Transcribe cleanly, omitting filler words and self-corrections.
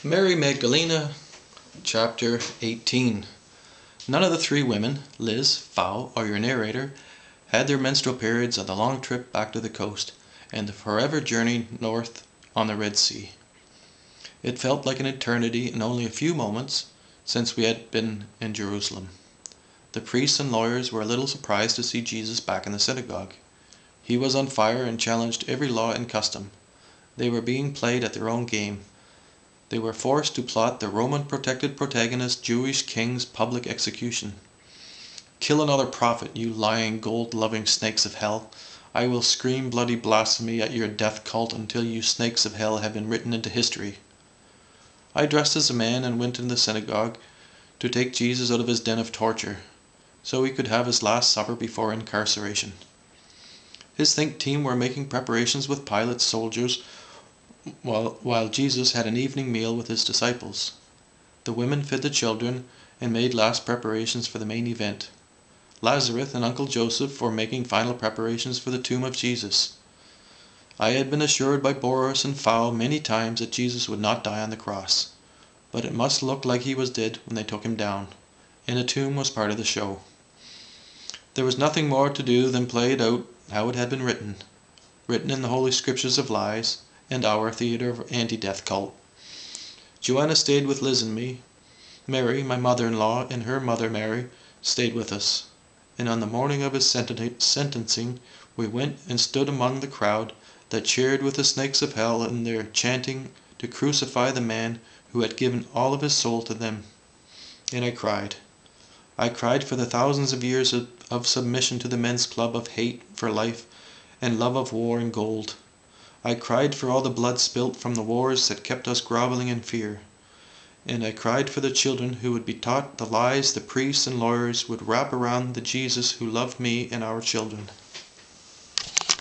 Mary Magdalene, chapter 18. None of the three women, Liz, Val, or your narrator, had their menstrual periods on the long trip back to the coast and the forever journey north on the Red Sea. It felt like an eternity and only a few moments since we had been in Jerusalem. The priests and lawyers were a little surprised to see Jesus back in the synagogue. He was on fire and challenged every law and custom. They were being played at their own game. They were forced to plot the Roman-protected protagonist Jewish king's public execution. "Kill another prophet, you lying, gold-loving snakes of hell. I will scream bloody blasphemy at your death cult until you snakes of hell have been written into history." I dressed as a man and went into the synagogue to take Jesus out of his den of torture, so he could have his last supper before incarceration. His think team were making preparations with Pilate's soldiers while Jesus had an evening meal with his disciples. The women fed the children and made last preparations for the main event. Lazarus and Uncle Joseph were making final preparations for the tomb of Jesus. I had been assured by Boris and Fowl many times that Jesus would not die on the cross, but it must look like he was dead when they took him down, and a tomb was part of the show. There was nothing more to do than play it out how it had been written in the Holy Scriptures of lies, and our theater of anti-death cult. Joanna stayed with Liz and me. Mary, my mother-in-law, and her mother Mary stayed with us. And on the morning of his sentencing, we went and stood among the crowd that cheered with the snakes of hell in their chanting to crucify the man who had given all of his soul to them. And I cried. I cried for the thousands of years of submission to the men's club of hate for life and love of war and gold. I cried for all the blood spilt from the wars that kept us groveling in fear. And I cried for the children who would be taught the lies the priests and lawyers would wrap around the Jesus who loved me and our children.